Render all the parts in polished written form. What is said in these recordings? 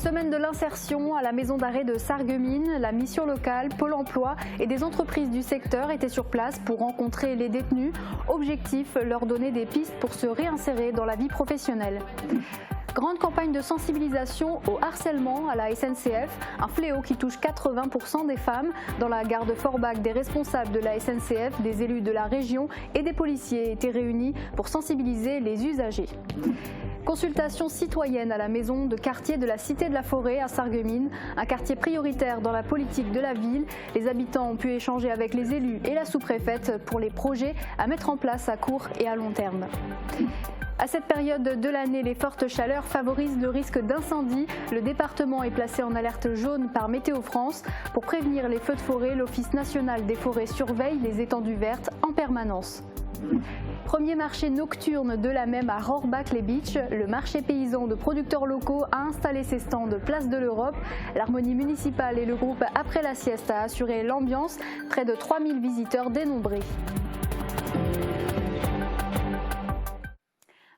Semaine de l'insertion à la maison d'arrêt de Sarreguemines, la mission locale, Pôle emploi et des entreprises du secteur étaient sur place pour rencontrer les détenus. Objectif, leur donner des pistes pour se réinsérer dans la vie professionnelle. Grande campagne de sensibilisation au harcèlement à la SNCF, un fléau qui touche 80% des femmes. Dans la gare de Forbach, des responsables de la SNCF, des élus de la région et des policiers étaient réunis pour sensibiliser les usagers. Consultation citoyenne à la maison de quartier de la Cité de la Forêt à Sarreguemines, un quartier prioritaire dans la politique de la ville. Les habitants ont pu échanger avec les élus et la sous-préfète pour les projets à mettre en place à court et à long terme. À cette période de l'année, les fortes chaleurs favorisent le risque d'incendie. Le département est placé en alerte jaune par Météo France. Pour prévenir les feux de forêt, l'Office national des forêts surveille les étendues vertes en permanence. Premier marché nocturne de la même à Rohrbach-les-Beach. Le marché paysan de producteurs locaux a installé ses stands place de l'Europe. L'Harmonie municipale et le groupe Après la sieste a assuré l'ambiance. Près de 3000 visiteurs dénombrés.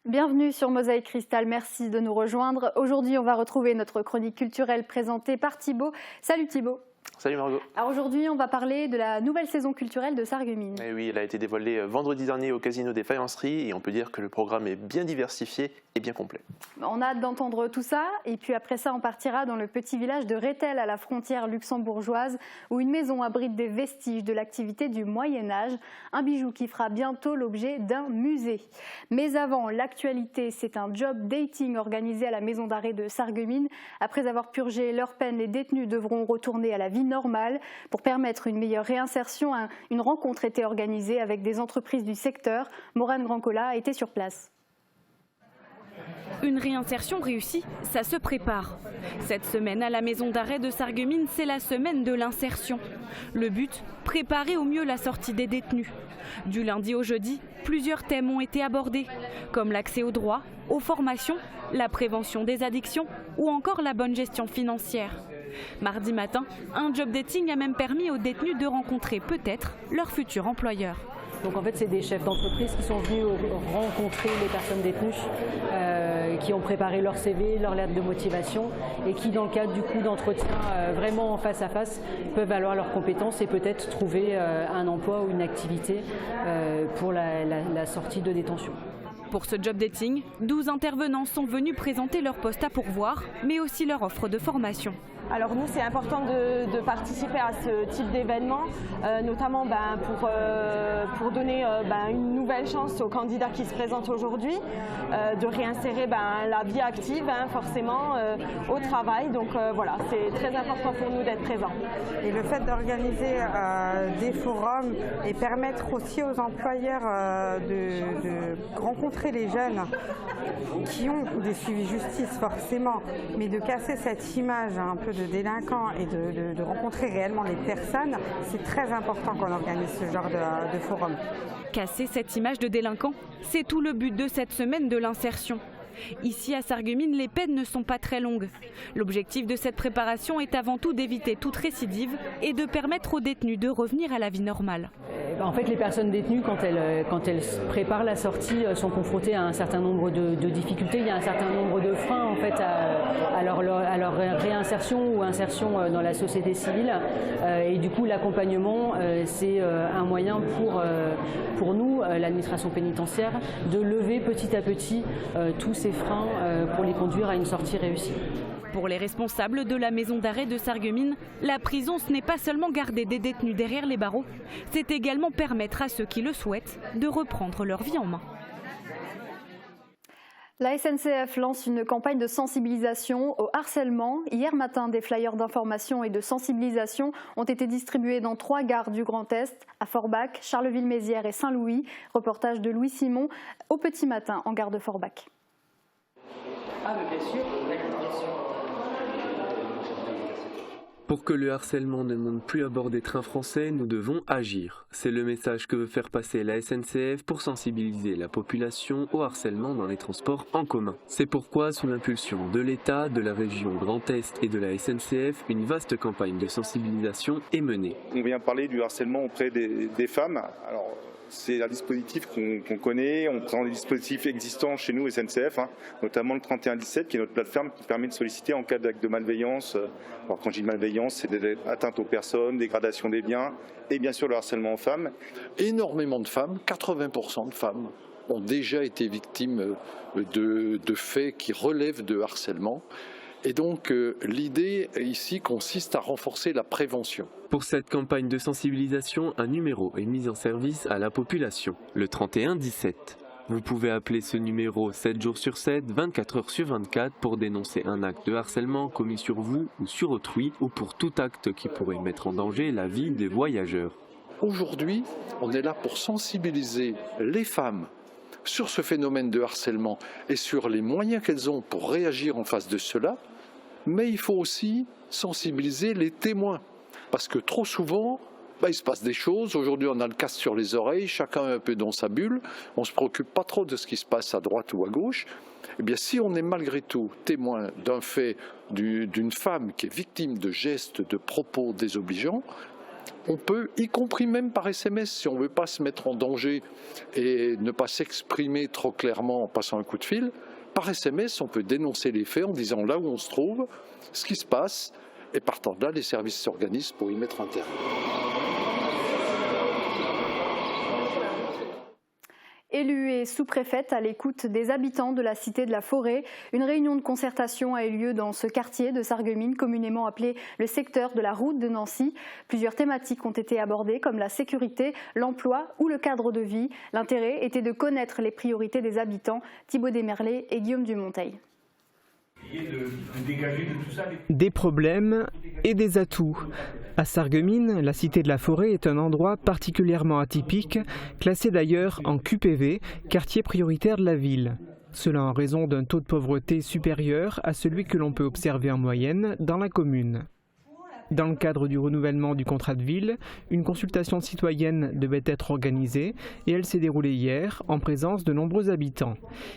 Bienvenue sur Mosaïque Cristal, merci de nous rejoindre. Aujourd'hui, on va retrouver notre chronique culturelle présentée par Thibaut. Salut Thibaut. Salut Margot. Alors aujourd'hui, on va parler de la nouvelle saison culturelle de Sarreguemines. Et oui, elle a été dévoilée vendredi dernier au Casino des Faïenceries et on peut dire que le programme est bien diversifié et bien complet. On a hâte d'entendre tout ça et puis après ça, on partira dans le petit village de Rethel à la frontière luxembourgeoise où une maison abrite des vestiges de l'activité du Moyen-Âge, un bijou qui fera bientôt l'objet d'un musée. Mais avant, l'actualité, c'est un job dating organisé à la maison d'arrêt de Sarreguemines. Après avoir purgé leur peine, les détenus devront retourner à la vie normale. Pour permettre une meilleure réinsertion, une rencontre était organisée avec des entreprises du secteur. Morane Grancola a été sur place. Une réinsertion réussie, ça se prépare. Cette semaine à la maison d'arrêt de Sarreguemines, c'est la semaine de l'insertion. Le but, préparer au mieux la sortie des détenus. Du lundi au jeudi, plusieurs thèmes ont été abordés, comme l'accès aux droits, aux formations, la prévention des addictions ou encore la bonne gestion financière. Mardi matin, un job dating a même permis aux détenus de rencontrer peut-être leur futur employeur. Donc en fait, c'est des chefs d'entreprise qui sont venus rencontrer les personnes détenues, qui ont préparé leur CV, leur lettre de motivation et qui, dans le cadre du coup d'entretien vraiment en face à face, peuvent valoir leurs compétences et peut-être trouver un emploi ou une activité pour la sortie de détention. Pour ce job dating, 12 intervenants sont venus présenter leur poste à pourvoir, mais aussi leur offre de formation. Alors nous, c'est important de participer à ce type d'événement, notamment pour donner une nouvelle chance aux candidats qui se présentent aujourd'hui, de réinsérer la vie active forcément au travail. Donc voilà, c'est très important pour nous d'être présents. Et le fait d'organiser des forums et permettre aussi aux employeurs de rencontrer les jeunes qui ont des suivis justice forcément, mais de casser cette image un peu de délinquants et de rencontrer réellement les personnes, c'est très important qu'on organise ce genre de forum. Casser cette image de délinquant, c'est tout le but de cette semaine de l'insertion. Ici à Sarreguemines, les peines ne sont pas très longues. L'objectif de cette préparation est avant tout d'éviter toute récidive et de permettre aux détenus de revenir à la vie normale. En fait, les personnes détenues, quand elles préparent la sortie, sont confrontées à un certain nombre de difficultés. Il y a un certain nombre de freins en fait, à leur réinsertion ou insertion dans la société civile. Et du coup, l'accompagnement, c'est un moyen pour nous, l'administration pénitentiaire, de lever petit à petit tous ces freins pour les conduire à une sortie réussie. Pour les responsables de la maison d'arrêt de Sarreguemines, la prison, ce n'est pas seulement garder des détenus derrière les barreaux, c'est également permettre à ceux qui le souhaitent de reprendre leur vie en main. La SNCF lance une campagne de sensibilisation au harcèlement. Hier matin, des flyers d'information et de sensibilisation ont été distribués dans 3 gares du Grand Est, à Forbach, Charleville-Mézières et Saint-Louis. Reportage de Louis Simon au petit matin en gare de Forbach. Ah, mais bien sûr, bien sûr. Pour que le harcèlement ne monte plus à bord des trains français, nous devons agir. C'est le message que veut faire passer la SNCF pour sensibiliser la population au harcèlement dans les transports en commun. C'est pourquoi, sous l'impulsion de l'État, de la région Grand Est et de la SNCF, une vaste campagne de sensibilisation est menée. On vient parler du harcèlement auprès des femmes. Alors, c'est un dispositif qu'on connaît, on présente des dispositifs existants chez nous SNCF, notamment le 3117 qui est notre plateforme qui permet de solliciter en cas d'acte de malveillance. Alors quand je dis malveillance, c'est des atteintes aux personnes, dégradation des biens et bien sûr le harcèlement aux femmes. Énormément de femmes, 80% de femmes ont déjà été victimes de faits qui relèvent de harcèlement. Et donc l'idée ici consiste à renforcer la prévention. Pour cette campagne de sensibilisation, un numéro est mis en service à la population, le 3117. Vous pouvez appeler ce numéro 7 jours sur 7, 24 heures sur 24 pour dénoncer un acte de harcèlement commis sur vous ou sur autrui ou pour tout acte qui pourrait mettre en danger la vie des voyageurs. Aujourd'hui, on est là pour sensibiliser les femmes sur ce phénomène de harcèlement et sur les moyens qu'elles ont pour réagir en face de cela, mais il faut aussi sensibiliser les témoins, parce que trop souvent, il se passe des choses. Aujourd'hui, on a le casque sur les oreilles, chacun est un peu dans sa bulle, on ne se préoccupe pas trop de ce qui se passe à droite ou à gauche. Eh bien, si on est malgré tout témoin d'un fait d'une femme qui est victime de gestes, de propos désobligeants, on peut, y compris même par SMS, si on ne veut pas se mettre en danger et ne pas s'exprimer trop clairement en passant un coup de fil, par SMS, on peut dénoncer les faits en disant là où on se trouve, ce qui se passe, et partant de là, les services s'organisent pour y mettre un terme. Élue et sous-préfète à l'écoute des habitants de la cité de la Forêt, une réunion de concertation a eu lieu dans ce quartier de Sarreguemines, communément appelé le secteur de la route de Nancy. Plusieurs thématiques ont été abordées comme la sécurité, l'emploi ou le cadre de vie. L'intérêt était de connaître les priorités des habitants. Thibaut Desmerlet et Guillaume Dumonteil. Des problèmes et des atouts. À Sarreguemines, la cité de la Forêt est un endroit particulièrement atypique, classé d'ailleurs en QPV, quartier prioritaire de la ville. Cela en raison d'un taux de pauvreté supérieur à celui que l'on peut observer en moyenne dans la commune. Dans le cadre du renouvellement du contrat de ville, une consultation citoyenne devait être organisée et elle s'est déroulée hier en présence de nombreux habitants.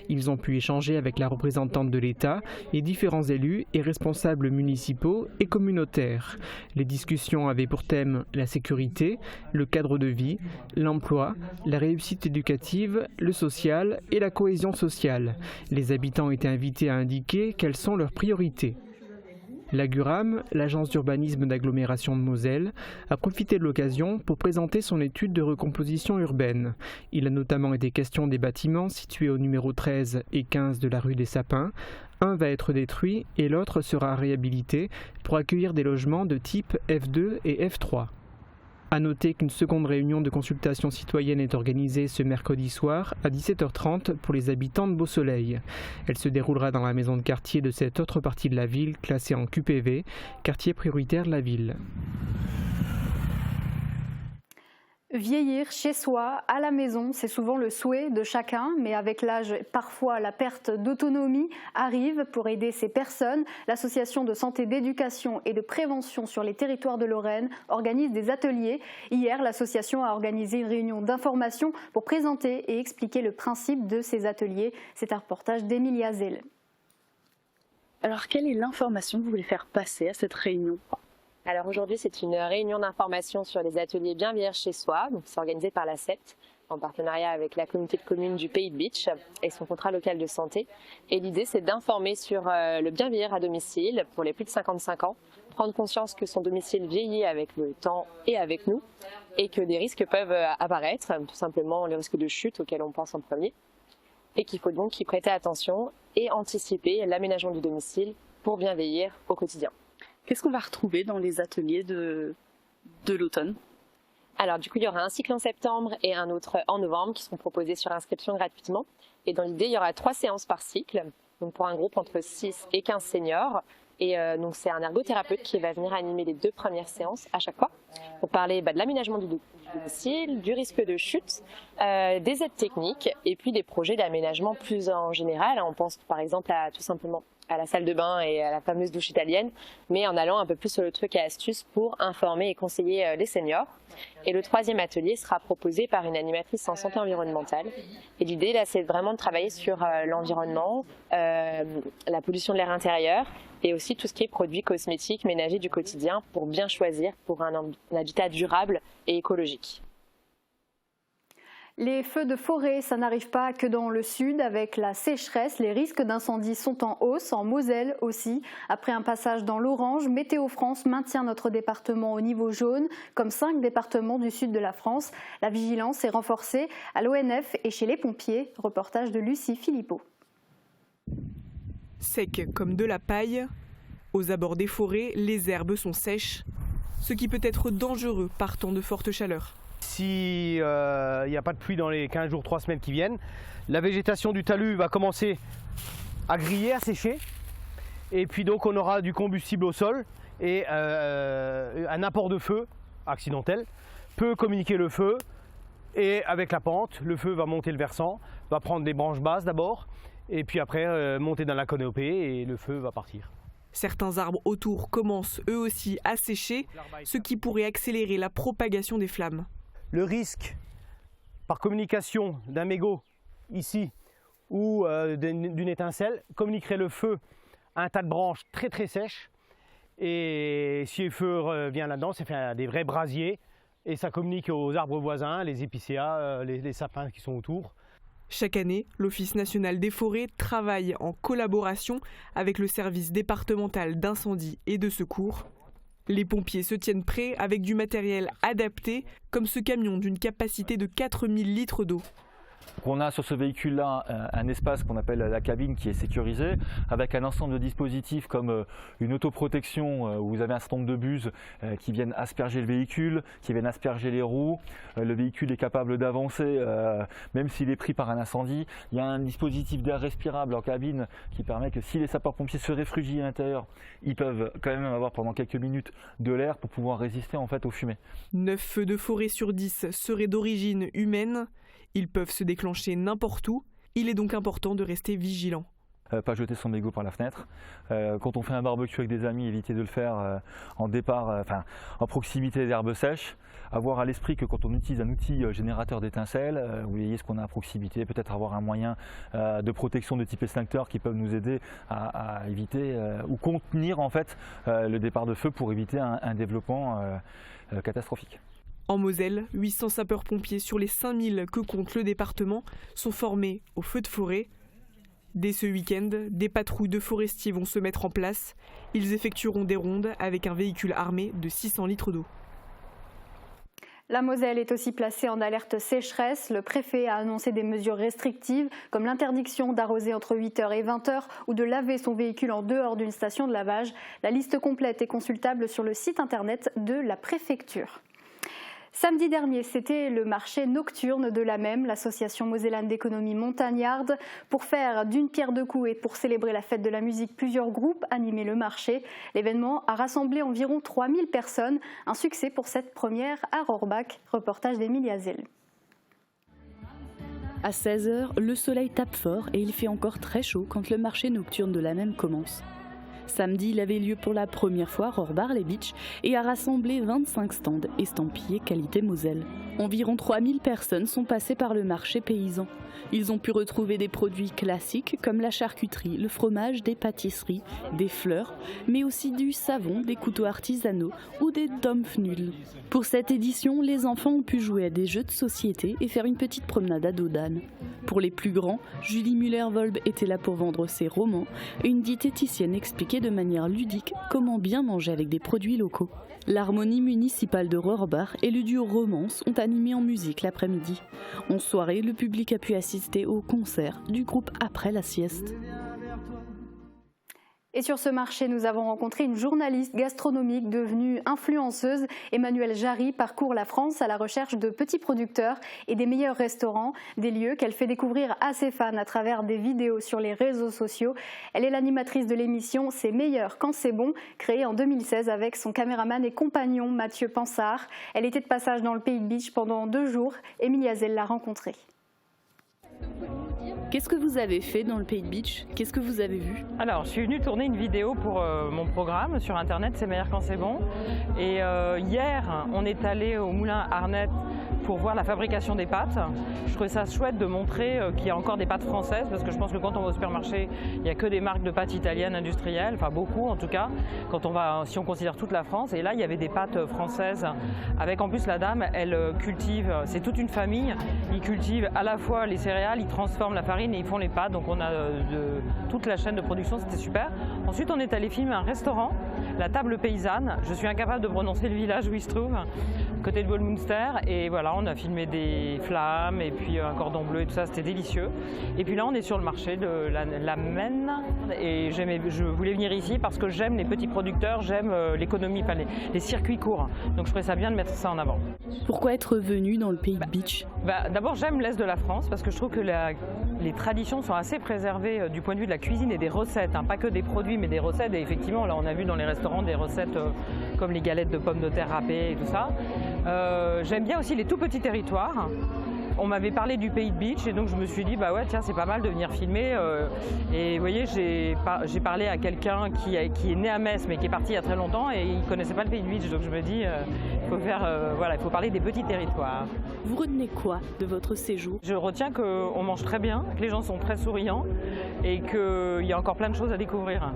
Ils ont pu échanger avec la représentante de l'État et différents élus et responsables municipaux et communautaires. Les discussions avaient pour thème la sécurité, le cadre de vie, l'emploi, la réussite éducative, le social et la cohésion sociale. Les habitants étaient invités à indiquer quelles sont leurs priorités. L'Aguram, l'agence d'urbanisme d'agglomération de Moselle, a profité de l'occasion pour présenter son étude de recomposition urbaine. Il a notamment été question des bâtiments situés au numéro 13 et 15 de la rue des Sapins. Un va être détruit et l'autre sera réhabilité pour accueillir des logements de type F2 et F3. A noter qu'une seconde réunion de consultation citoyenne est organisée ce mercredi soir à 17h30 pour les habitants de Beau-Soleil. Elle se déroulera dans la maison de quartier de cette autre partie de la ville classée en QPV, quartier prioritaire de la ville. Vieillir chez soi, à la maison, c'est souvent le souhait de chacun, mais avec l'âge, parfois la perte d'autonomie arrive. Pour aider ces personnes, l'association de santé, d'éducation et de prévention sur les territoires de Lorraine organise des ateliers. Hier, l'association a organisé une réunion d'information pour présenter et expliquer le principe de ces ateliers. C'est un reportage d'Emilia Zell. Alors, quelle est l'information que vous voulez faire passer à cette réunion ? Alors aujourd'hui, c'est une réunion d'information sur les ateliers Bien vieillir chez soi. Donc c'est organisé par la CET en partenariat avec la communauté de communes du Pays de Bitche et son contrat local de santé. Et l'idée, c'est d'informer sur le bien vieillir à domicile pour les plus de 55 ans, prendre conscience que son domicile vieillit avec le temps et avec nous et que des risques peuvent apparaître, tout simplement le risque de chute auquel on pense en premier, et qu'il faut donc y prêter attention et anticiper l'aménagement du domicile pour bien vieillir au quotidien. Qu'est-ce qu'on va retrouver dans les ateliers de l'automne ? Alors du coup, il y aura un cycle en septembre et un autre en novembre qui seront proposés sur inscription gratuitement. Et dans l'idée, il y aura 3 séances par cycle, donc pour un groupe entre 6 et 15 seniors. Et donc c'est un ergothérapeute qui va venir animer les 2 premières séances à chaque fois pour parler de l'aménagement du domicile, du risque de chute, des aides techniques et puis des projets d'aménagement plus en général. On pense par exemple à tout simplement à la salle de bain et à la fameuse douche italienne, mais en allant un peu plus sur le truc et astuces pour informer et conseiller les seniors. Et le 3e atelier sera proposé par une animatrice en santé environnementale. Et l'idée là, c'est vraiment de travailler sur l'environnement, la pollution de l'air intérieur et aussi tout ce qui est produits cosmétiques, ménagers du quotidien pour bien choisir pour un habitat durable et écologique. Les feux de forêt, ça n'arrive pas que dans le sud. Avec la sécheresse, les risques d'incendie sont en hausse, en Moselle aussi. Après un passage dans l'orange, Météo France maintient notre département au niveau jaune, comme 5 départements du sud de la France. La vigilance est renforcée à l'ONF et chez les pompiers. Reportage de Lucie Philippot. Sec comme de la paille, aux abords des forêts, les herbes sont sèches, ce qui peut être dangereux par temps de forte chaleur. Si il n'y a pas de pluie dans les 15 jours, 3 semaines qui viennent, la végétation du talus va commencer à griller, à sécher. Et puis donc on aura du combustible au sol et un apport de feu accidentel peut communiquer le feu. Et avec la pente, le feu va monter le versant, va prendre des branches basses d'abord, et puis après monter dans la canopée et le feu va partir. Certains arbres autour commencent eux aussi à sécher, ce qui pourrait accélérer la propagation des flammes. Le risque par communication d'un mégot ici ou d'une étincelle communiquerait le feu à un tas de branches très sèches. Et si le feu vient là-dedans, ça fait des vrais brasiers et ça communique aux arbres voisins, les épicéas, les sapins qui sont autour. Chaque année, l'Office national des forêts travaille en collaboration avec le service départemental d'incendie et de secours. Les pompiers se tiennent prêts avec du matériel adapté, comme ce camion d'une capacité de 4000 litres d'eau. On a sur ce véhicule-là un espace qu'on appelle la cabine qui est sécurisé, avec un ensemble de dispositifs comme une autoprotection où vous avez un certain nombre de buses qui viennent asperger le véhicule, qui viennent asperger les roues. Le véhicule est capable d'avancer même s'il est pris par un incendie. Il y a un dispositif d'air respirable en cabine qui permet que si les sapeurs-pompiers se réfugient à l'intérieur, ils peuvent quand même avoir pendant quelques minutes de l'air pour pouvoir résister en fait aux fumées. 9 feux de forêt sur 10 seraient d'origine humaine. Ils peuvent se déclencher n'importe où, il est donc important de rester vigilant. Pas jeter son mégot par la fenêtre. Quand on fait un barbecue avec des amis, éviter de le faire en proximité des herbes sèches. Avoir à l'esprit que quand on utilise un outil générateur d'étincelles, vous voyez ce qu'on a à proximité, peut-être avoir un moyen de protection de type extincteur qui peuvent nous aider à éviter ou contenir en fait le départ de feu pour éviter un développement catastrophique. En Moselle, 800 sapeurs-pompiers sur les 5000 que compte le département sont formés aux feux de forêt. Dès ce week-end, des patrouilles de forestiers vont se mettre en place. Ils effectueront des rondes avec un véhicule armé de 600 litres d'eau. La Moselle est aussi placée en alerte sécheresse. Le préfet a annoncé des mesures restrictives comme l'interdiction d'arroser entre 8h et 20h ou de laver son véhicule en dehors d'une station de lavage. La liste complète est consultable sur le site internet de la préfecture. Samedi dernier, c'était le marché nocturne de l'AMEM, l'association mosellane d'économie montagnarde. Pour faire d'une pierre deux coups et pour célébrer la fête de la musique, plusieurs groupes animaient le marché. L'événement a rassemblé environ 3000 personnes. Un succès pour cette première à Rohrbach. Reportage d'Emilie Hazel. À 16h, le soleil tape fort et il fait encore très chaud quand le marché nocturne de l'AMEM commence. Samedi, il avait lieu pour la première fois à Rohrbach-les-Bitches et a rassemblé 25 stands estampillés qualité Moselle. Environ 3000 personnes sont passées par le marché paysan. Ils ont pu retrouver des produits classiques comme la charcuterie, le fromage, des pâtisseries, des fleurs, mais aussi du savon, des couteaux artisanaux ou des Dampfnudeln. Pour cette édition, les enfants ont pu jouer à des jeux de société et faire une petite promenade à dos d'âne. Pour les plus grands, Julie Müller-Wolb était là pour vendre ses romans et une diététicienne expliquait de manière ludique comment bien manger avec des produits locaux. L'harmonie municipale de Rohrbach et le duo Romance ont animé en musique l'après-midi. En soirée, le public a pu assister au concert du groupe Après la sieste. Et sur ce marché, nous avons rencontré une journaliste gastronomique devenue influenceuse. Emmanuelle Jarry parcourt la France à la recherche de petits producteurs et des meilleurs restaurants, des lieux qu'elle fait découvrir à ses fans à travers des vidéos sur les réseaux sociaux. Elle est l'animatrice de l'émission C'est meilleur quand c'est bon, créée en 2016 avec son caméraman et compagnon Mathieu Pansard. Elle était de passage dans le Pays de Bitche pendant 2 jours. Emilie Hazel l'a rencontrée. Qu'est-ce que vous avez fait dans le Pays de Bitche? Qu'est-ce que vous avez vu? Alors, je suis venue tourner une vidéo pour mon programme sur internet, C'est meilleur quand c'est bon. Et hier, on est allé au moulin Arnette pour voir la fabrication des pâtes. Je trouvais ça chouette de montrer qu'il y a encore des pâtes françaises, parce que je pense que quand on va au supermarché, il n'y a que des marques de pâtes italiennes industrielles, enfin beaucoup en tout cas, si on considère toute la France. Et là, il y avait des pâtes françaises, avec en plus la dame, elle cultive, c'est toute une famille, ils cultivent à la fois les céréales, ils transforment la farine et ils font les pâtes, donc on a toute la chaîne de production, c'était super. Ensuite, on est allé filmer un restaurant, la Table Paysanne, je suis incapable de prononcer le village où il se trouve, côté de Bolmunster, et voilà, on a filmé des flammes et puis un cordon bleu et tout ça, c'était délicieux. Et puis là, on est sur le marché de la Maine, et je voulais venir ici parce que j'aime les petits producteurs, j'aime l'économie, enfin les circuits courts, donc je trouvais ça bien de mettre ça en avant. Pourquoi être venu dans le pays de Beach? D'abord, j'aime l'Est de la France parce que je trouve que les traditions sont assez préservées du point de vue de la cuisine et des recettes, hein, pas que des produits mais des recettes, et effectivement là on a vu dans les restaurants des recettes comme les galettes de pommes de terre râpées et tout ça. J'aime bien aussi les tout petits territoires. On m'avait parlé du pays de Beach et donc je me suis dit bah ouais tiens c'est pas mal de venir filmer et vous voyez j'ai parlé à quelqu'un qui est né à Metz mais qui est parti il y a très longtemps et il connaissait pas le pays de Beach, donc je me dis il faut parler des petits territoires. Vous retenez quoi de votre séjour? Je retiens qu'on mange très bien, que les gens sont très souriants et qu'il y a encore plein de choses à découvrir.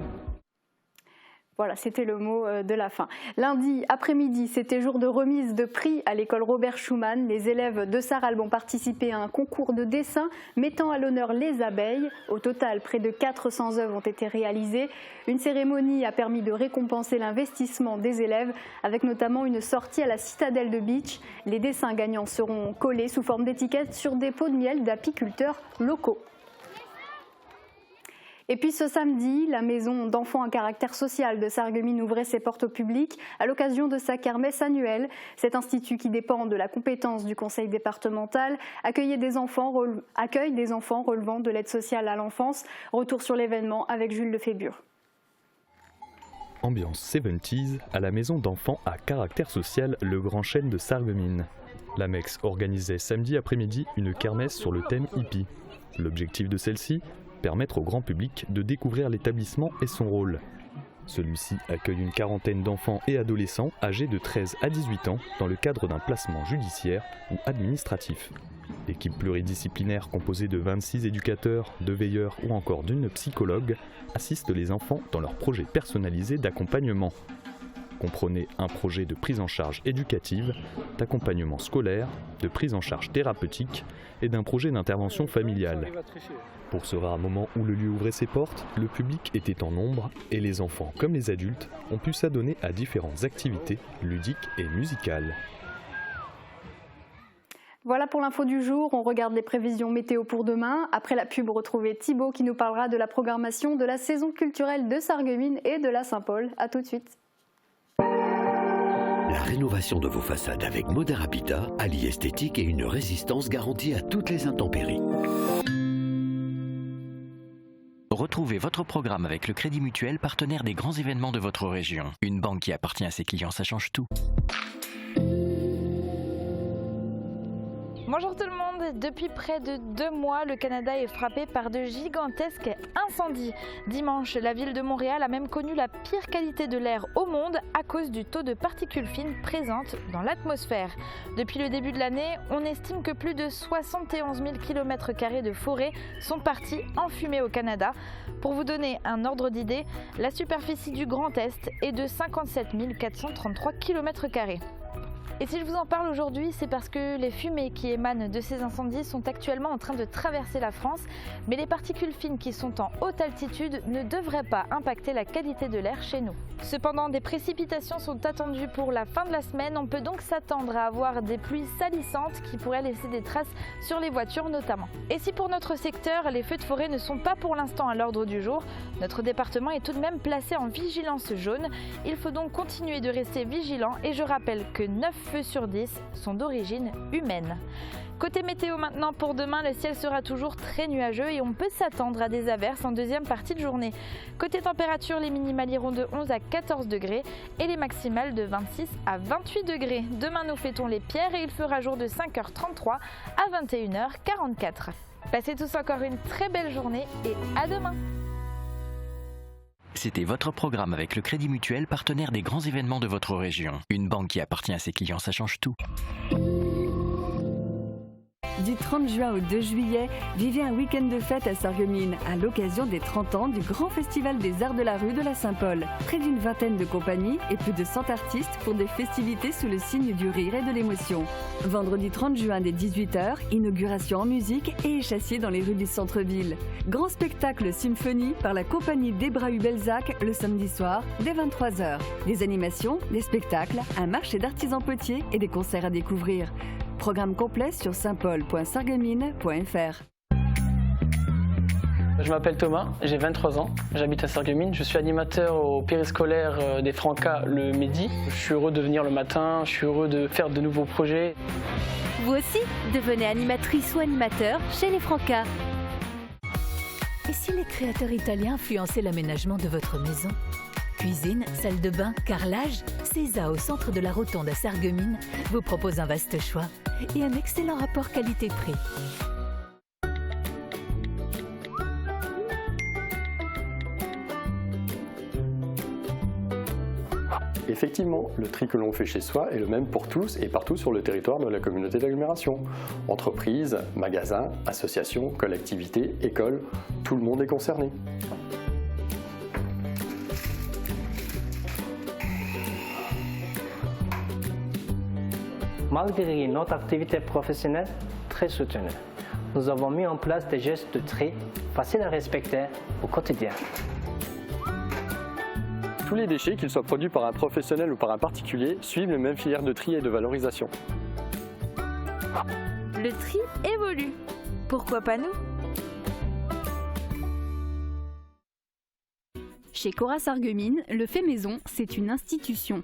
Voilà, c'était le mot de la fin. Lundi après-midi, c'était jour de remise de prix à l'école Robert Schuman. Les élèves de Sarralbe ont participé à un concours de dessin mettant à l'honneur les abeilles. Au total, près de 400 œuvres ont été réalisées. Une cérémonie a permis de récompenser l'investissement des élèves, avec notamment une sortie à la citadelle de Beach. Les dessins gagnants seront collés sous forme d'étiquettes sur des pots de miel d'apiculteurs locaux. Et puis ce samedi, la maison d'enfants à caractère social de Sarreguemines ouvrait ses portes au public à l'occasion de sa kermesse annuelle. Cet institut, qui dépend de la compétence du conseil départemental, accueille des enfants relevant de l'aide sociale à l'enfance. Retour sur l'événement avec Jules Lefébure. Ambiance 70s à la maison d'enfants à caractère social Le Grand Chêne de Sarreguemines. L'AMEX organisait samedi après-midi une kermesse sur le thème hippie. L'objectif de celle-ci, permettre au grand public de découvrir l'établissement et son rôle. Celui-ci accueille une quarantaine d'enfants et adolescents âgés de 13 à 18 ans dans le cadre d'un placement judiciaire ou administratif. L'équipe pluridisciplinaire composée de 26 éducateurs, 2 veilleurs ou encore d'une psychologue assiste les enfants dans leur projet personnalisé d'accompagnement. Comprenez un projet de prise en charge éducative, d'accompagnement scolaire, de prise en charge thérapeutique et d'un projet d'intervention familiale. Pour ce rare moment où le lieu ouvrait ses portes, le public était en nombre et les enfants comme les adultes ont pu s'adonner à différentes activités ludiques et musicales. Voilà pour l'info du jour, on regarde les prévisions météo pour demain. Après la pub, retrouvez Thibaut qui nous parlera de la programmation de la saison culturelle de Sarreguemines et de la Saint-Paul. A tout de suite. La rénovation de vos façades avec Modern Habitat allie esthétique et une résistance garantie à toutes les intempéries. Retrouvez votre programme avec le Crédit Mutuel, partenaire des grands événements de votre région. Une banque qui appartient à ses clients, ça change tout. Bonjour tout le monde, depuis près de 2 mois, le Canada est frappé par de gigantesques incendies. Dimanche, la ville de Montréal a même connu la pire qualité de l'air au monde à cause du taux de particules fines présentes dans l'atmosphère. Depuis le début de l'année, on estime que plus de 71 000 km² de forêt sont partis en fumée au Canada. Pour vous donner un ordre d'idée, la superficie du Grand Est est de 57 433 km². Et si je vous en parle aujourd'hui, c'est parce que les fumées qui émanent de ces incendies sont actuellement en train de traverser la France, mais les particules fines qui sont en haute altitude ne devraient pas impacter la qualité de l'air chez nous. Cependant, des précipitations sont attendues pour la fin de la semaine, on peut donc s'attendre à avoir des pluies salissantes qui pourraient laisser des traces sur les voitures notamment. Et si pour notre secteur, les feux de forêt ne sont pas pour l'instant à l'ordre du jour, notre département est tout de même placé en vigilance jaune. Il faut donc continuer de rester vigilant et je rappelle que 9 feux sur 10 sont d'origine humaine. Côté météo maintenant, pour demain, le ciel sera toujours très nuageux et on peut s'attendre à des averses en deuxième partie de journée. Côté température, les minimales iront de 11 à 14 degrés et les maximales de 26 à 28 degrés. Demain, nous fêtons les pierres et il fera jour de 5h33 à 21h44. Passez tous encore une très belle journée et à demain! C'était votre programme avec le Crédit Mutuel, partenaire des grands événements de votre région. Une banque qui appartient à ses clients, ça change tout. Du 30 juin au 2 juillet, vivez un week-end de fête à Sarreguemines à l'occasion des 30 ans du Grand Festival des Arts de la Rue de la Saint-Paul. Près d'une vingtaine de compagnies et plus de 100 artistes pour des festivités sous le signe du rire et de l'émotion. Vendredi 30 juin dès 18h, inauguration en musique et échassier dans les rues du centre-ville. Grand spectacle symphonie par la compagnie d'Hébrahu-Belzac le samedi soir dès 23h. Des animations, des spectacles, un marché d'artisans potiers et des concerts à découvrir. Programme complet sur saintpaul.sarreguemines.fr. Je m'appelle Thomas, j'ai 23 ans, j'habite à Sarreguemines, je suis animateur au périscolaire des Francas le midi. Je suis heureux de venir le matin, je suis heureux de faire de nouveaux projets. Vous aussi, devenez animatrice ou animateur chez les Francas. Et si les créateurs italiens influençaient l'aménagement de votre maison ? Cuisine, salle de bain, carrelage, Cesa au centre de la Rotonde à Sarreguemines vous propose un vaste choix et un excellent rapport qualité-prix. Effectivement, le tri que l'on fait chez soi est le même pour tous et partout sur le territoire de la communauté d'agglomération. Entreprises, magasins, associations, collectivités, écoles, tout le monde est concerné. Malgré notre activité professionnelle très soutenue, nous avons mis en place des gestes de tri faciles à respecter au quotidien. Tous les déchets, qu'ils soient produits par un professionnel ou par un particulier, suivent les mêmes filières de tri et de valorisation. Le tri évolue. Pourquoi pas nous ? Chez Cora Sarreguemines, le fait maison, c'est une institution.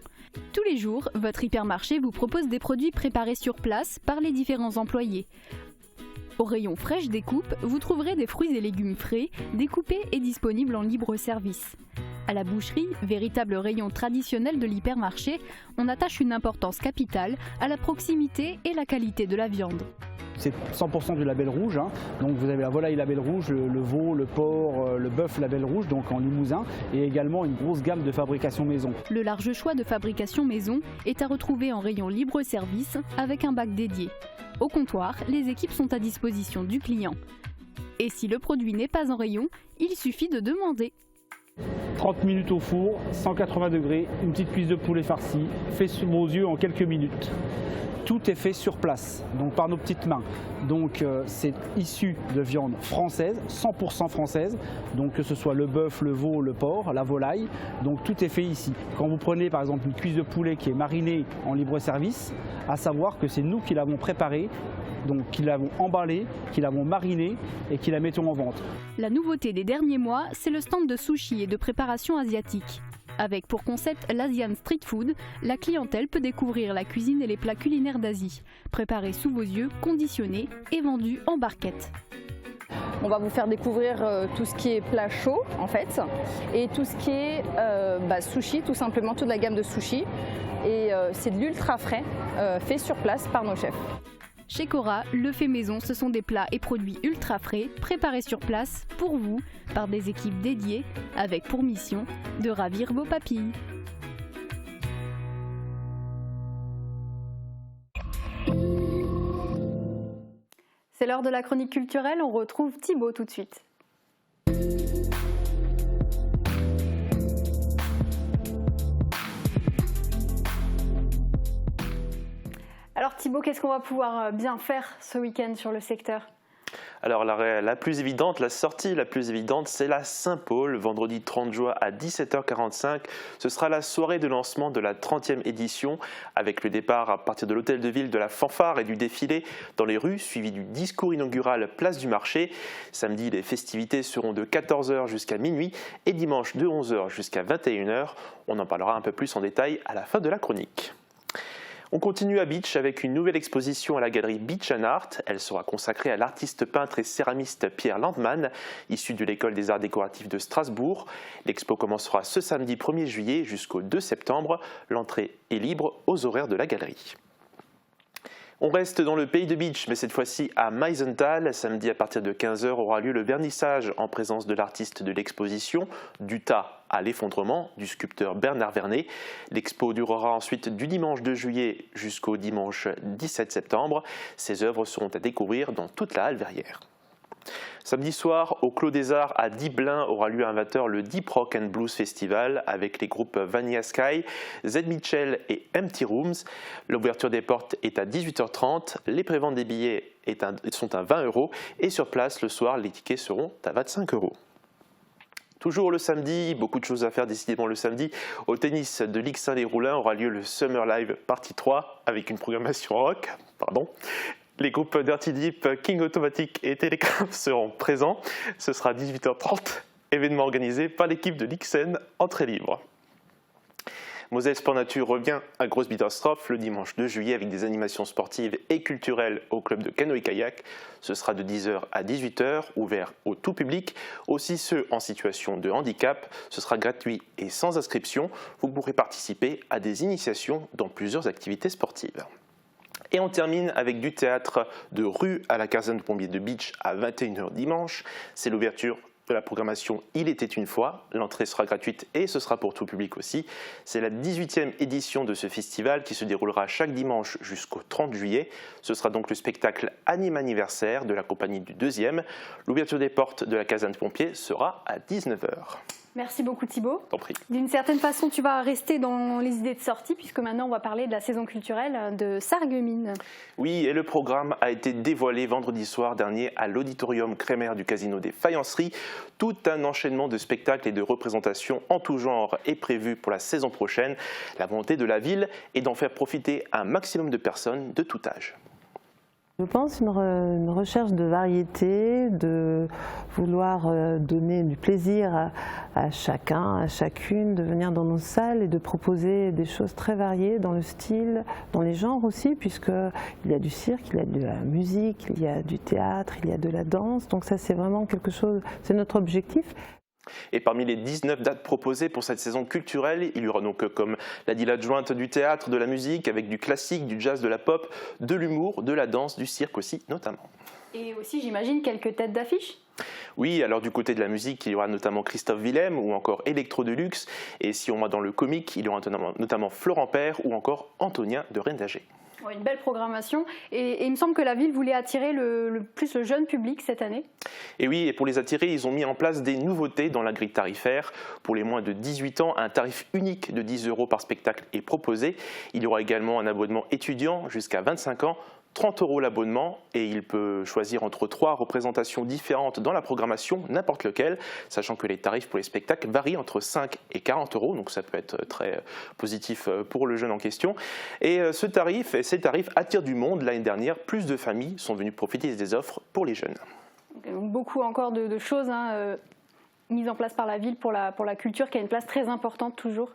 Tous les jours, votre hypermarché vous propose des produits préparés sur place par les différents employés. Au rayon fraîche découpe, vous trouverez des fruits et légumes frais, découpés et disponibles en libre service. À la boucherie, véritable rayon traditionnel de l'hypermarché, on attache une importance capitale à la proximité et la qualité de la viande. C'est 100% du label rouge, hein. Donc vous avez la volaille label rouge, le veau, le porc, le bœuf label rouge, donc en Limousin, et également une grosse gamme de fabrication maison. Le large choix de fabrication maison est à retrouver en rayon libre-service avec un bac dédié. Au comptoir, les équipes sont à disposition du client. Et si le produit n'est pas en rayon, il suffit de demander. 30 minutes au four, 180 degrés, une petite cuisse de poulet farci, fait sous vos yeux en quelques minutes. Tout est fait sur place, donc par nos petites mains. Donc c'est issu de viande française, 100% française, donc que ce soit le bœuf, le veau, le porc, la volaille, donc tout est fait ici. Quand vous prenez par exemple une cuisse de poulet qui est marinée en libre service, à savoir que c'est nous qui l'avons préparée, donc qui l'avons emballée, qui l'avons marinée et qui la mettons en vente. La nouveauté des derniers mois, c'est le stand de sushi et de préparation asiatique. Avec pour concept l'Asian Street Food, la clientèle peut découvrir la cuisine et les plats culinaires d'Asie, préparés sous vos yeux, conditionnés et vendus en barquette. On va vous faire découvrir tout ce qui est plat chaud en fait, et tout ce qui est sushi, tout simplement toute la gamme de sushi. Et c'est de l'ultra frais fait sur place par nos chefs. Chez Cora, le fait maison, ce sont des plats et produits ultra frais, préparés sur place pour vous, par des équipes dédiées, avec pour mission de ravir vos papilles. C'est l'heure de la chronique culturelle, on retrouve Thibaut tout de suite. Alors Thibaut, qu'est-ce qu'on va pouvoir bien faire ce week-end sur le secteur ? Alors la plus évidente, la sortie la plus évidente, c'est la Saint-Paul, vendredi 30 juin à 17h45. Ce sera la soirée de lancement de la 30e édition, avec le départ à partir de l'hôtel de ville de la fanfare et du défilé dans les rues, suivi du discours inaugural place du marché. Samedi, les festivités seront de 14h jusqu'à minuit et dimanche de 11h jusqu'à 21h. On en parlera un peu plus en détail à la fin de la chronique. On continue à Bitche avec une nouvelle exposition à la galerie Beach and Art. Elle sera consacrée à l'artiste peintre et céramiste Pierre Landman, issu de l'école des arts décoratifs de Strasbourg. L'expo commencera ce samedi 1er juillet jusqu'au 2 septembre. L'entrée est libre aux horaires de la galerie. On reste dans le pays de Bitche, mais cette fois-ci à Meisenthal. Samedi à partir de 15 h aura lieu le vernissage en présence de l'artiste de l'exposition, du tas à l'effondrement, du sculpteur Bernard Vernet. L'expo durera ensuite du dimanche 2 juillet jusqu'au dimanche 17 septembre. Ces œuvres seront à découvrir dans toute la halle verrière. Samedi soir, au Clos des Arts à Diblin aura lieu à 20 h le Deep Rock and Blues Festival avec les groupes Vanilla Sky, Z Mitchell et Empty Rooms. L'ouverture des portes est à 18 h 30, les préventes des billets sont à 20 € et sur place le soir les tickets seront à 25 €. Toujours le samedi, beaucoup de choses à faire décidément le samedi. Au tennis de Ligue Saint-Les-Roulins aura lieu le Summer Live Partie 3 avec une programmation rock. Les groupes Dirty Deep, King Automatic et Telegraph seront présents. Ce sera 18 h 30, événement organisé par l'équipe de l'Ixen Entrée libre. Moselle Sport Nature revient à Groß-Bietersdorf le dimanche 2 juillet avec des animations sportives et culturelles au club de canoë-kayak. Ce sera de 10 h à 18 h, ouvert au tout public. Aussi ceux en situation de handicap, ce sera gratuit et sans inscription. Vous pourrez participer à des initiations dans plusieurs activités sportives. Et on termine avec du théâtre de rue à la caserne de pompiers de Bitche à 21 h dimanche. C'est l'ouverture de la programmation Il était une fois. L'entrée sera gratuite et ce sera pour tout public aussi. C'est la 18e édition de ce festival qui se déroulera chaque dimanche jusqu'au 30 juillet. Ce sera donc le spectacle Anime Anniversaire de la compagnie du 2e. L'ouverture des portes de la caserne de pompiers sera à 19 h. Merci beaucoup Thibaut. T'en prie. D'une certaine façon, tu vas rester dans les idées de sortie puisque maintenant on va parler de la saison culturelle de Sarreguemines. Oui, et le programme a été dévoilé vendredi soir dernier à l'auditorium Crémer du Casino des Faïenceries. Tout un enchaînement de spectacles et de représentations en tout genre est prévu pour la saison prochaine. La volonté de la ville est d'en faire profiter un maximum de personnes de tout âge. Je pense une recherche de variété, de vouloir donner du plaisir à chacun, à chacune, de venir dans nos salles et de proposer des choses très variées dans le style, dans les genres aussi, puisqu'il y a du cirque, il y a de la musique, il y a du théâtre, il y a de la danse. Donc ça c'est vraiment quelque chose, c'est notre objectif. Et parmi les 19 dates proposées pour cette saison culturelle, il y aura donc, comme l'a dit l'adjointe, du théâtre, de la musique, avec du classique, du jazz, de la pop, de l'humour, de la danse, du cirque aussi notamment. Et aussi, j'imagine, quelques têtes d'affiche ? Oui, alors du côté de la musique, il y aura notamment Christophe Willem ou encore Electro Deluxe. Et si on va dans le comique, il y aura notamment Florent Père ou encore Antonin de Reine d'Agé. Une belle programmation et il me semble que la ville voulait attirer plus le jeune public cette année. Et oui, et pour les attirer, ils ont mis en place des nouveautés dans la grille tarifaire. Pour les moins de 18 ans, un tarif unique de 10 € par spectacle est proposé. Il y aura également un abonnement étudiant jusqu'à 25 ans. 30 € l'abonnement et il peut choisir entre 3 représentations différentes dans la programmation, n'importe lequel, sachant que les tarifs pour les spectacles varient entre 5 et 40 €, donc ça peut être très positif pour le jeune en question. Et ces tarifs attirent du monde. L'année dernière, plus de familles sont venues profiter des offres pour les jeunes. Donc, beaucoup encore de choses mises en place par la ville pour la culture qui a une place très importante toujours.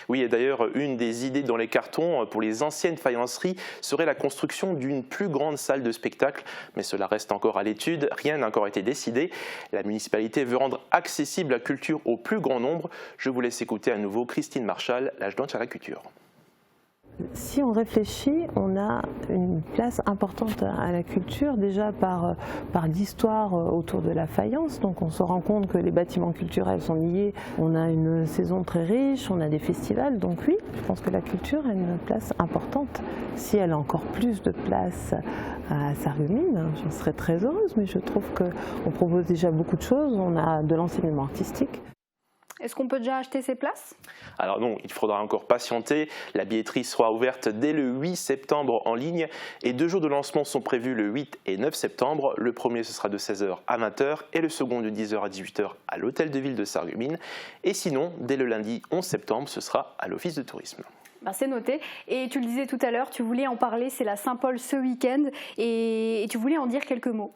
Oui, et d'ailleurs, une des idées dans les cartons pour les anciennes faïenceries serait la construction d'une plus grande salle de spectacle. Mais cela reste encore à l'étude, rien n'a encore été décidé. La municipalité veut rendre accessible la culture au plus grand nombre. Je vous laisse écouter à nouveau Christine Marchal, l'adjointe à la culture. Si on réfléchit, on a une place importante à la culture, déjà par l'histoire autour de la faïence. Donc on se rend compte que les bâtiments culturels sont liés. On a une saison très riche, on a des festivals. Donc oui, je pense que la culture a une place importante. Si elle a encore plus de place à Sarreguemines, j'en serais très heureuse, mais je trouve qu'on propose déjà beaucoup de choses. On a de l'enseignement artistique. Est-ce qu'on peut déjà acheter ces places ? Alors non, il faudra encore patienter. La billetterie sera ouverte dès le 8 septembre en ligne et 2 jours de lancement sont prévus le 8 et 9 septembre. Le premier, ce sera de 16 h à 20 h et le second de 10 h à 18 h à l'hôtel de ville de Sarreguemines. Et sinon, dès le lundi 11 septembre, ce sera à l'office de tourisme. C'est noté. Et tu le disais tout à l'heure, tu voulais en parler, c'est la Saint-Paul ce week-end et tu voulais en dire quelques mots.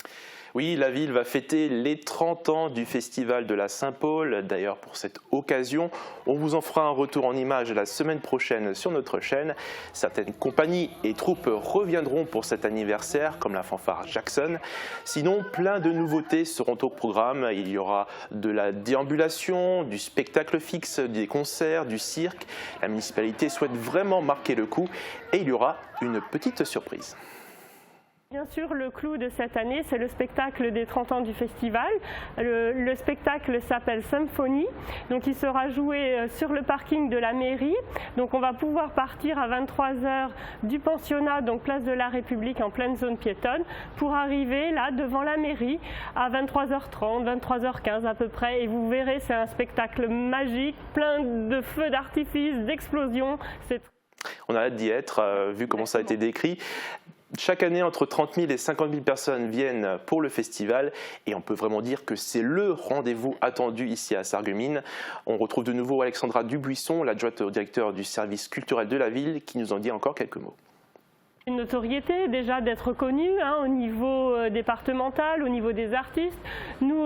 Oui, la ville va fêter les 30 ans du festival de la Saint-Paul. D'ailleurs, pour cette occasion, on vous en fera un retour en images la semaine prochaine sur notre chaîne. Certaines compagnies et troupes reviendront pour cet anniversaire, comme la fanfare Jackson. Sinon, plein de nouveautés seront au programme. Il y aura de la déambulation, du spectacle fixe, des concerts, du cirque. La municipalité souhaite vraiment marquer le coup et il y aura une petite surprise. Bien sûr, le clou de cette année, c'est le spectacle des 30 ans du festival. Le spectacle s'appelle Symphonie. Donc, il sera joué sur le parking de la mairie. Donc, on va pouvoir partir à 23h du pensionnat, donc place de la République en pleine zone piétonne, pour arriver là devant la mairie à 23h30, 23h15 à peu près. Et vous verrez, c'est un spectacle magique, plein de feux d'artifice, d'explosions. On a hâte d'y être, vu comment ça a été décrit. Chaque année, entre 30 000 et 50 000 personnes viennent pour le festival et on peut vraiment dire que c'est le rendez-vous attendu ici à Sarreguemines. On retrouve de nouveau Alexandra Dubuisson, l'adjointe au directeur du service culturel de la ville, qui nous en dit encore quelques mots. Une notoriété déjà d'être connu au niveau départemental, au niveau des artistes. Nous,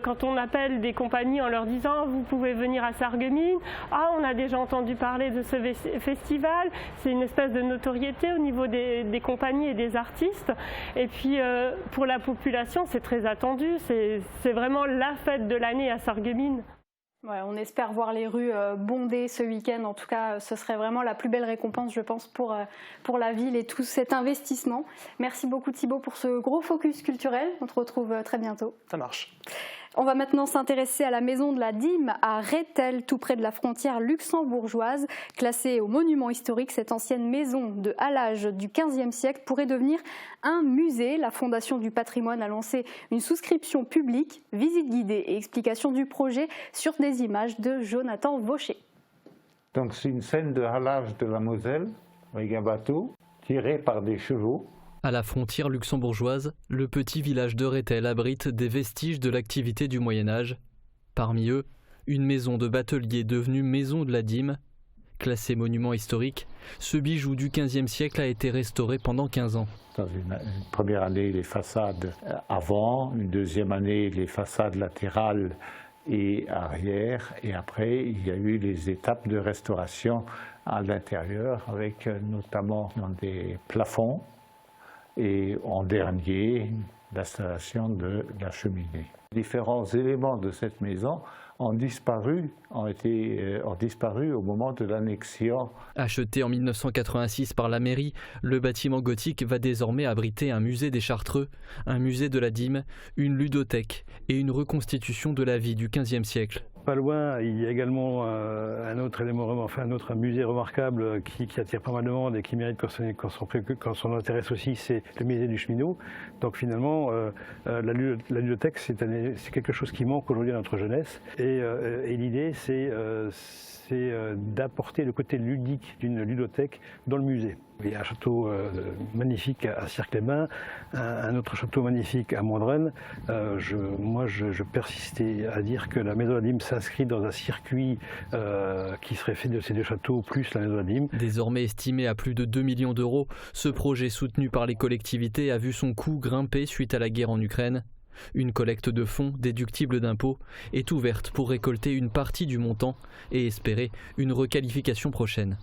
quand on appelle des compagnies en leur disant « vous pouvez venir à Sarreguemines », on a déjà entendu parler de ce festival. C'est une espèce de notoriété au niveau des compagnies et des artistes. Et puis pour la population, c'est très attendu. C'est vraiment la fête de l'année à Sarreguemines. Ouais, on espère voir les rues bondées ce week-end. En tout cas, ce serait vraiment la plus belle récompense, je pense, pour la ville et tout cet investissement. Merci beaucoup Thibaut pour ce gros focus culturel. On te retrouve très bientôt. Ça marche. On va maintenant s'intéresser à la maison de la Dîme à Rethel, tout près de la frontière luxembourgeoise. Classée au monument historique, cette ancienne maison de halage du XVe siècle pourrait devenir un musée. La Fondation du patrimoine a lancé une souscription publique, visite guidée et explication du projet sur des images de Jonathan Vaucher. Donc c'est une scène de halage de la Moselle, avec un bateau tiré par des chevaux. À la frontière luxembourgeoise, le petit village de Rethel abrite des vestiges de l'activité du Moyen-Âge. Parmi eux, une maison de batelier devenue maison de la Dîme. Classé monument historique, ce bijou du XVe siècle a été restauré pendant 15 ans. Dans une première année, les façades avant, une deuxième année, les façades latérales et arrière, et après, il y a eu les étapes de restauration à l'intérieur, avec notamment dans des plafonds, et en dernier, l'installation de la cheminée. Différents éléments de cette maison ont disparu au moment de l'annexion. Acheté en 1986 par la mairie, le bâtiment gothique va désormais abriter un musée des Chartreux, un musée de la Dîme, une ludothèque et une reconstitution de la vie du XVe siècle. Pas loin, il y a également un autre musée remarquable qui attire pas mal de monde et qui mérite qu'on s'en intéresse aussi, c'est le musée du cheminot. Donc finalement, la ludothèque, c'est quelque chose qui manque aujourd'hui à notre jeunesse. Et l'idée, c'est d'apporter le côté ludique d'une ludothèque dans le musée. Il y a un château magnifique à Circles-les-Bains, un autre château magnifique à Mondren. Je persistais à dire que la maison de la Dîme s'inscrit dans un circuit qui serait fait de ces deux châteaux plus la maison de la Dîme. Désormais estimé à plus de 2 millions d'euros, ce projet soutenu par les collectivités a vu son coût grimper suite à la guerre en Ukraine. Une collecte de fonds déductible d'impôts est ouverte pour récolter une partie du montant et espérer une requalification prochaine.